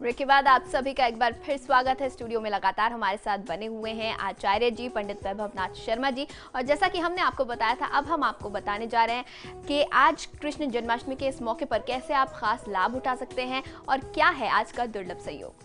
Break के बाद आप सभी का एक बार फिर स्वागत है। स्टूडियो में लगातार हमारे साथ बने हुए हैं आचार्य जी, पंडित वैभव नाथ शर्मा जी। और जैसा कि हमने आपको बताया था, अब हम आपको बताने जा रहे हैं कि आज कृष्ण जन्माष्टमी के इस मौके पर कैसे आप खास लाभ उठा सकते हैं और क्या है आज का दुर्लभ सहयोग।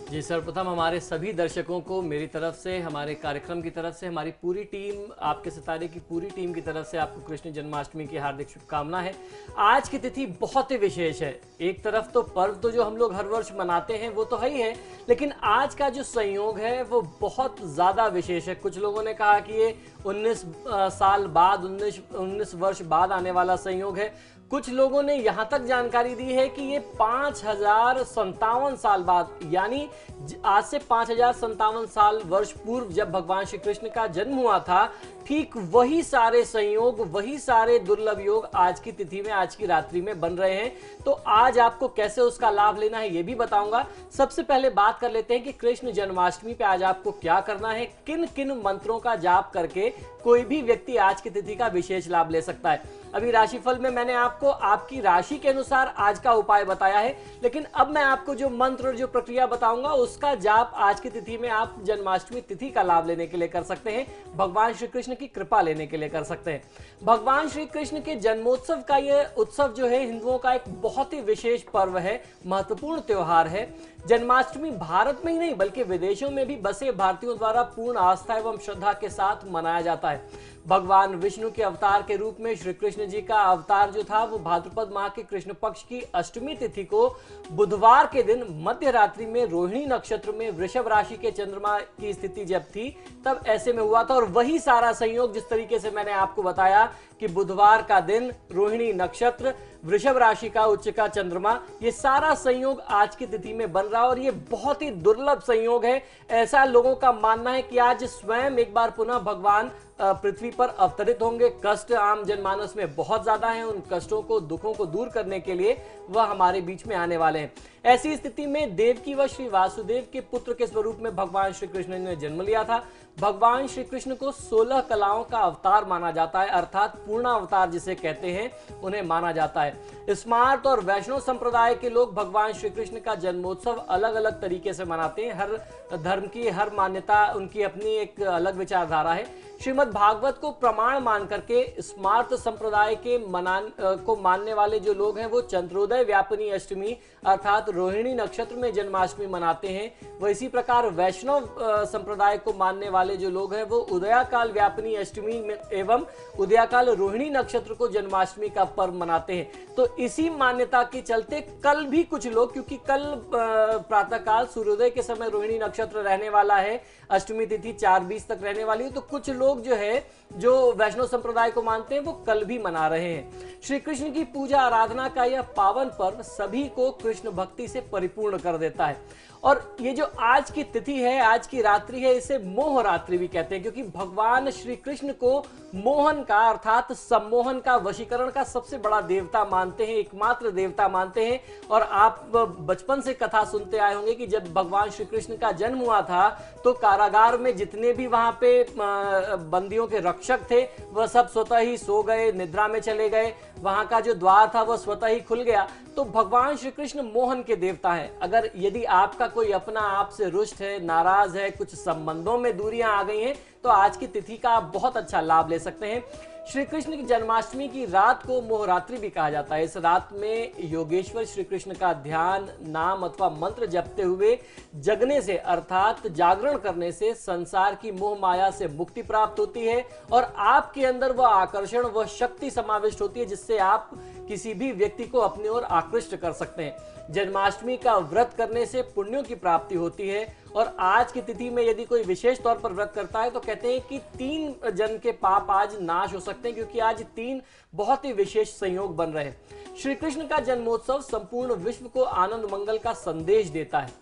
जी, सर्वप्रथम हमारे सभी दर्शकों को मेरी तरफ से, हमारे कार्यक्रम की तरफ से, हमारी पूरी टीम, आपके सितारे की पूरी टीम की तरफ से आपको कृष्ण जन्माष्टमी की हार्दिक शुभकामना है। आज की तिथि बहुत ही विशेष है। एक तरफ तो पर्व तो जो हम लोग हर वर्ष मनाते हैं वो तो है ही है, लेकिन आज का जो संयोग है वो बहुत ज़्यादा विशेष है। कुछ लोगों ने कहा कि ये 19 साल बाद, 19 वर्ष बाद आने वाला संयोग है। कुछ लोगों ने यहाँ तक जानकारी दी है कि ये 5057 साल बाद, यानी आज से 5057 साल वर्ष पूर्व जब भगवान श्री कृष्ण का जन्म हुआ था, ठीक वही सारे संयोग, वही सारे दुर्लभ योग आज की तिथि में, आज की रात्रि में बन रहे हैं। तो आज आपको कैसे उसका लाभ लेना है ये भी बताऊंगा। सबसे पहले बात कर लेते हैं कि कृष्ण जन्माष्टमी पे आज आपको क्या करना है, किन किन मंत्रों का जाप करके कोई भी व्यक्ति आज की तिथि का विशेष लाभ ले सकता है। अभी राशिफल में मैंने आपको आपकी राशि के अनुसार आज का उपाय बताया है, लेकिन अब मैं आपको जो मंत्र और जो प्रक्रिया बताऊंगा उसका जाप आज की तिथि में आप जन्माष्टमी तिथि का लाभ लेने के लिए कर सकते हैं, भगवान श्री कृष्ण की कृपा लेने के लिए कर सकते हैं। भगवान श्री कृष्ण के जन्मोत्सव का यह उत्सव जो है हिंदुओं का एक बहुत ही विशेष पर्व है, महत्वपूर्ण त्योहार है। जन्माष्टमी भारत में ही नहीं बल्कि विदेशों में भी बसे भारतीयों द्वारा पूर्ण आस्था एवं श्रद्धा के साथ मनाया जाता है। भगवान विष्णु के अवतार के रूप में श्री कृष्ण जी का अवतार जो था वो भाद्रपद माह के कृष्ण पक्ष की अष्टमी तिथि को बुधवार के दिन मध्य रात्रि में रोहिणी नक्षत्र में वृषभ राशि के चंद्रमा की स्थिति जब थी तब ऐसे में हुआ था। और वही सारा संयोग जिस तरीके से मैंने आपको बताया कि बुधवार का दिन, रोहिणी नक्षत्र, वृषभ राशि का उच्च का चंद्रमा, ये सारा संयोग आज की तिथि में बन रहा है और ये बहुत ही दुर्लभ संयोग है। ऐसा लोगों का मानना है कि आज स्वयं एक बार पुनः भगवान पृथ्वी पर अवतरित होंगे। कष्ट आम जनमानस में बहुत ज्यादा हैं, उन कष्टों को, दुखों को दूर करने के लिए वह हमारे बीच में आने वाले हैं। ऐसी स्थिति में देवकी व श्री वासुदेव के पुत्र के स्वरूप में भगवान श्री कृष्ण ने जन्म लिया था। भगवान श्री कृष्ण को 16 कलाओं का अवतार माना जाता है, अर्थात पूर्ण अवतार जिसे कहते हैं, उन्हें माना जाता है। स्मार्त और वैष्णव संप्रदाय के लोग भगवान श्री कृष्ण का जन्मोत्सव अलग अलग तरीके से मनाते हैं। हर धर्म की, हर मान्यता, उनकी अपनी एक अलग विचारधारा है। श्रीमद् भागवत को प्रमाण मान करके स्मार्त संप्रदाय के को मानने वाले जो लोग हैं वो चंद्रोदय व्यापिनी अष्टमी अर्थात रोहिणी नक्षत्र में जन्माष्टमी मनाते हैं। वह इसी प्रकार वैष्णव संप्रदाय को मानने वाले जो लोग हैं वो उदयाकाल व्यापिनी अष्टमी में एवं उदयाकाल रोहिणी नक्षत्र को जन्माष्टमी का पर्व मनाते हैं। तो इसी मान्यता के चलते कल भी कुछ लोग, क्योंकि कल प्रातःकाल सूर्योदय के समय रोहिणी नक्षत्र रहने वाला है, अष्टमी तिथि 4:20 तक रहने वाली है, तो कुछ लोग जो है जो वैष्णव संप्रदाय को मानते हैं वो कल भी मना रहे हैं। श्री कृष्ण की पूजा आराधना का यह पावन पर्व सभी को कृष्ण भक्ति से परिपूर्ण कर देता है। और ये जो आज की तिथि है, आज की रात्रि है, इसे मोह रात्रि भी कहते हैं, क्योंकि भगवान श्री कृष्ण को मोहन का अर्थात सम्मोहन का, वशीकरण का सबसे बड़ा देवता मानते हैं, एकमात्र देवता मानते हैं। और आप बचपन से कथा सुनते आए होंगे कि जब भगवान श्री कृष्ण का जन्म हुआ था तो कारागार में जितने भी वहां पे बंदियों के रक्षक थे वह सब स्वतः ही सो गए, निद्रा में चले गए, वहां का जो द्वार था वह स्वतः ही खुल गया। तो भगवान श्री कृष्ण मोहन के देवता है। अगर यदि आपका कोई अपना आपसे रुष्ट है, नाराज है, कुछ संबंधों में दूरियां आ गई हैं, तो आज की तिथि का आप बहुत अच्छा लाभ ले सकते हैं। श्री कृष्ण की जन्माष्टमी की रात को मोहरात्रि भी कहा जाता है। इस रात में योगेश्वर श्री कृष्ण का ध्यान, नाम अथवा मंत्र जपते हुए जगने से अर्थात जागरण करने से संसार की मोह माया से मुक्ति प्राप्त होती है और आपके अंदर वह आकर्षण, वह शक्ति समाविष्ट होती है जिससे आप किसी भी व्यक्ति को अपनी ओर आकृष्ट कर सकते हैं। जन्माष्टमी का व्रत करने से पुण्यों की प्राप्ति होती है और आज की तिथि में यदि कोई विशेष तौर पर व्रत करता है तो कहते हैं कि 3 जन के पाप आज नाश हो सकते हैं, क्योंकि आज 3 बहुत ही विशेष संयोग बन रहे हैं। श्री कृष्ण का जन्मोत्सव संपूर्ण विश्व को आनंद मंगल का संदेश देता है।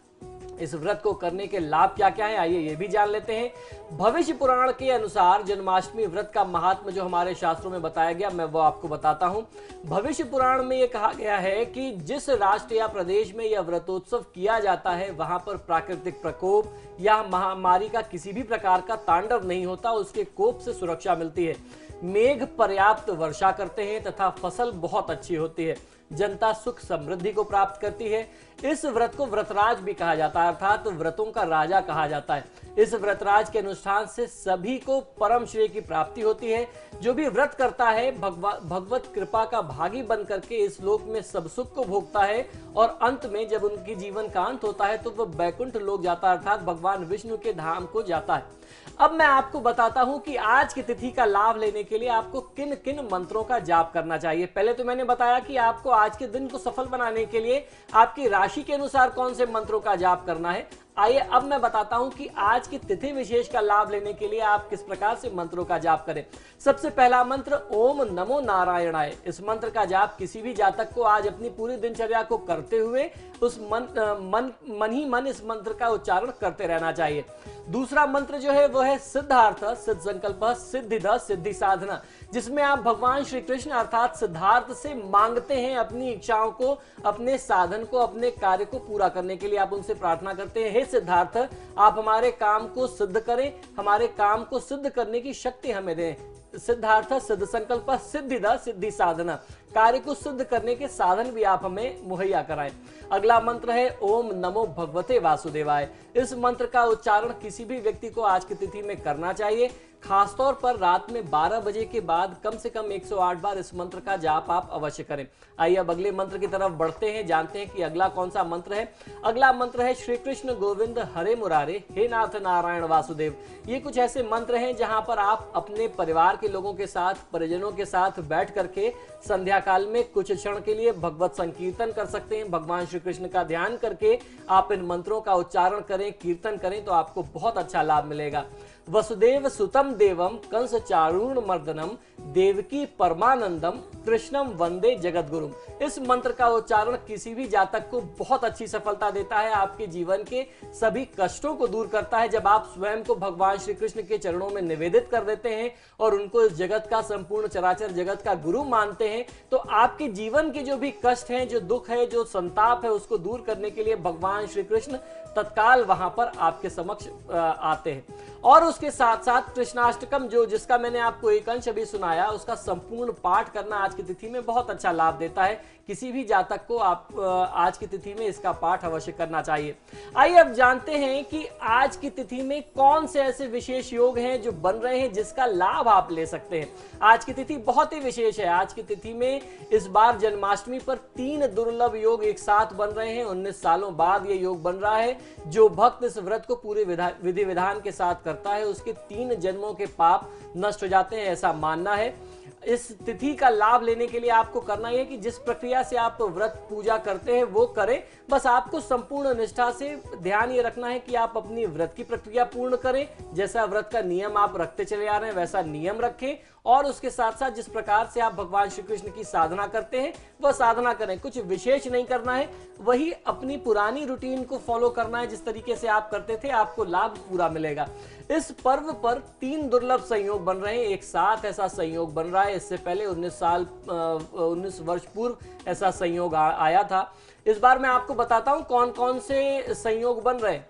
इस व्रत को करने के लाभ क्या क्या है, आइए ये भी जान लेते हैं। भविष्य पुराण के अनुसार जन्माष्टमी व्रत का महात्म जो हमारे शास्त्रों में बताया गया, मैं वो आपको बताता हूं। भविष्य पुराण में ये कहा गया है कि जिस राष्ट्र या प्रदेश में यह व्रतोत्सव किया जाता है वहां पर प्राकृतिक प्रकोप या महामारी का किसी भी प्रकार का तांडव नहीं होता, उसके कोप से सुरक्षा मिलती है। मेघ पर्याप्त वर्षा करते हैं तथा फसल बहुत अच्छी होती है। जनता सुख समृद्धि को प्राप्त करती है। इस व्रत को व्रतराज भी कहा जाता है, अर्थात व्रतों का राजा कहा जाता है। इस व्रतराज के अनुष्ठान से सभी को परम श्रेय की प्राप्ति होती है। जो भी व्रत करता है भगवत कृपा का भागी बन करके इस लोक में सब सुख को भोगता है और अंत में जब उनकी जीवन का अंत होता है तो वह बैकुंठ लोक जाता है, अर्थात भगवान विष्णु के धाम को जाता है। अब मैं आपको बताता हूं कि आज की तिथि का लाभ लेने के लिए आपको किन किन मंत्रों का जाप करना चाहिए। पहले तो मैंने बताया कि आपको आज के दिन को सफल बनाने के लिए आपकी राशि के अनुसार कौन से मंत्रों का जाप करना है। आइए अब मैं बताता हूं कि आज की तिथि विशेष का लाभ लेने के लिए आप किस प्रकार से मंत्रों का जाप करें। सबसे पहला मंत्र ओम नमो नारायणाय। इस मंत्र का जाप किसी भी जातक को आज अपनी पूरी दिनचर्या को करते हुए उस मन ही मन इस मंत्र का उच्चारण करते रहना चाहिए। दूसरा मंत्र जो है वो है सिद्धार्थ सिद्ध संकल्प सिद्धिद सिद्धि साधना, जिसमें आप भगवान श्री कृष्ण अर्थात सिद्धार्थ से मांगते हैं अपनी इच्छाओं को, अपने साधन को, अपने कार्य को पूरा करने के लिए आप उनसे प्रार्थना करते हैं, हे सिद्धार्थ आप हमारे काम को सिद्ध करें, हमारे काम को सिद्ध करने की शक्ति हमें दें। सिद्धार्थ सिद्ध संकल्प सिद्धिद सिद्धि साधना, कार्य को सिद्ध करने के साधन भी आप हमें मुहैया कराएं। अगला मंत्र है ओम नमो भगवते वासुदेवाय। इस मंत्र का उच्चारण किसी भी व्यक्ति को आज की तिथि में करना चाहिए। खासतौर पर रात में 12 बजे के बाद कम से कम 108 बार इस मंत्र का जाप आप अवश्य करें। आइए अब अगले मंत्र की तरफ बढ़ते हैं, जानते हैं कि अगला कौन सा मंत्र है। अगला मंत्र है श्री कृष्ण गोविंद हरे मुरारे हे नाथ नारायण वासुदेव। ये कुछ ऐसे मंत्र हैं जहां पर आप अपने परिवार के लोगों के साथ, परिजनों के साथ बैठ करके संध्या काल में कुछ क्षण के लिए भगवत संकीर्तन कर सकते हैं। भगवान श्री कृष्ण का ध्यान करके आप इन मंत्रों का उच्चारण करें, कीर्तन करें तो आपको बहुत अच्छा लाभ मिलेगा। वसुदेव सुतम देवम कंस चारूण मर्दनम देवकी परमानंदम कृष्णम वंदे जगतगुरुम। इस मंत्र का उच्चारण किसी भी जातक को बहुत अच्छी सफलता देता है, आपके जीवन के सभी कष्टों को दूर करता है। जब आप स्वयं को भगवान श्री कृष्ण के चरणों में निवेदित कर देते हैं और उनको इस जगत का, संपूर्ण चराचर जगत का गुरु मानते हैं, तो आपके जीवन के जो भी कष्ट हैं, जो दुख है, जो संताप है, उसको दूर करने के लिए भगवान श्री कृष्ण तत्काल वहां पर आपके समक्ष आते हैं। और उसके साथ साथ कृष्णाष्टकम जो जिसका मैंने आपको एक अंश अभी सुनाया, उसका संपूर्ण पाठ करना आज की तिथि में बहुत अच्छा लाभ देता है। किसी भी जातक को आप आज की तिथि में इसका पाठ अवश्य करना चाहिए। आइए अब जानते हैं कि आज की तिथि में कौन से ऐसे विशेष योग हैं जो बन रहे हैं जिसका लाभ आप ले सकते हैं। आज की तिथि बहुत ही विशेष है। आज की तिथि में इस बार जन्माष्टमी पर 3 दुर्लभ योग एक साथ बन रहे हैं। 19 सालों बाद ये योग बन रहा है। जो भक्त इस व्रत को पूरे विधि विधान के साथ करता है उसके 3 जन्मों के पाप नष्ट हो जाते हैं, ऐसा मानना है। इस तिथि का लाभ लेने के लिए आपको करना है कि जिस प्रक्रिया से आप व्रत पूजा करते हैं वो करें। बस आपको संपूर्ण निष्ठा से ध्यान ये रखना है कि आप अपनी व्रत की प्रक्रिया पूर्ण करें। जैसा व्रत का नियम आप रखते चले आ रहे हैं वैसा नियम रखें और उसके साथ साथ जिस प्रकार से आप भगवान श्री कृष्ण की साधना करते हैं वह साधना करें। कुछ विशेष नहीं करना है, वही अपनी पुरानी रूटीन को फॉलो करना है। जिस तरीके से आप करते थे आपको लाभ पूरा मिलेगा। इस पर्व पर 3 दुर्लभ संयोग बन रहे हैं, एक साथ ऐसा संयोग बन रहा है। इससे पहले 19 वर्ष पूर्व ऐसा संयोग आया था। इस बार मैं आपको बताता हूं कौन कौन से संयोग बन रहे हैं।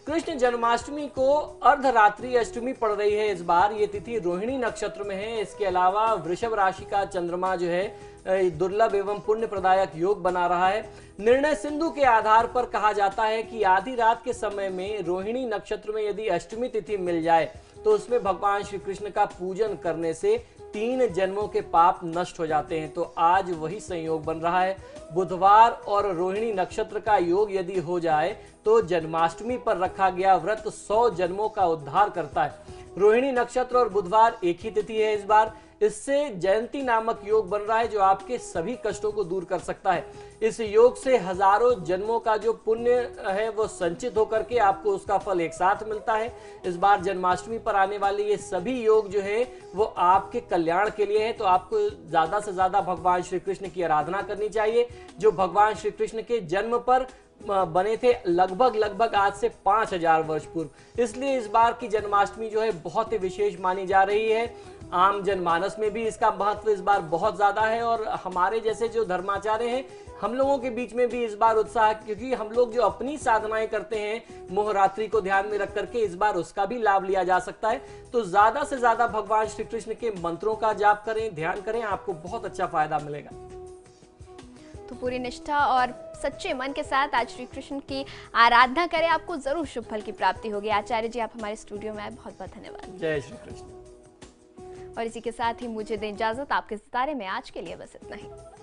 कृष्ण जन्माष्टमी को अर्धरात्रि अष्टमी पड़ रही है। इस बार ये तिथि रोहिणी नक्षत्र में है। इसके अलावा वृषभ राशि का चंद्रमा जो है दुर्लभ एवं पुण्य प्रदायक योग बना रहा है। निर्णय सिंधु के आधार पर कहा जाता है कि आधी रात के समय में रोहिणी नक्षत्र में यदि अष्टमी तिथि मिल जाए तो उसमें भगवान श्री कृष्ण का पूजन करने से 3 जन्मों के पाप नष्ट हो जाते हैं। तो आज वही संयोग बन रहा है। बुधवार और रोहिणी नक्षत्र का योग यदि हो जाए तो जन्माष्टमी पर रखा गया व्रत 100 जन्मों का उद्धार करता है। रोहिणी नक्षत्र और बुधवार एक ही तिथि है इस बार। इससे जयंती नामक योग बन रहा है जो आपके सभी कष्टों को दूर कर सकता है। इस योग से हजारों जन्मों का जो पुण्य है वो संचित होकर के आपको उसका फल एक साथ मिलता है। इस बार जन्माष्टमी पर आने वाले ये सभी योग जो है वो आपके कल्याण के लिए है। तो आपको ज्यादा से ज्यादा भगवान श्री कृष्ण की आराधना करनी चाहिए जो भगवान श्री कृष्ण के जन्म पर बने थे लगभग आज से 5000 वर्ष पूर्व। इसलिए इस बार की जन्माष्टमी जो है बहुत ही विशेष मानी जा रही है। आम जनमानस में भी इसका महत्व इस बार बहुत ज्यादा है और हमारे जैसे जो धर्माचार्य हैं हम लोगों के बीच में भी इस बार उत्साह, क्योंकि हम लोग जो अपनी साधनाएं करते हैं मोहरात्रि को ध्यान में रख करके इस बार उसका भी लाभ लिया जा सकता है। तो ज्यादा से ज्यादा भगवान श्री कृष्ण के मंत्रों का जाप करें, ध्यान करें, आपको बहुत अच्छा फायदा मिलेगा। तो पूरी निष्ठा और सच्चे मन के साथ आज श्री कृष्ण की आराधना करें, आपको जरूर शुभ फल की प्राप्ति होगी। आचार्य जी, आप हमारे स्टूडियो में आए, बहुत बहुत धन्यवाद। जय श्री कृष्ण। और इसी के साथ ही मुझे दें इजाजत। आपके सितारे में आज के लिए बस इतना ही।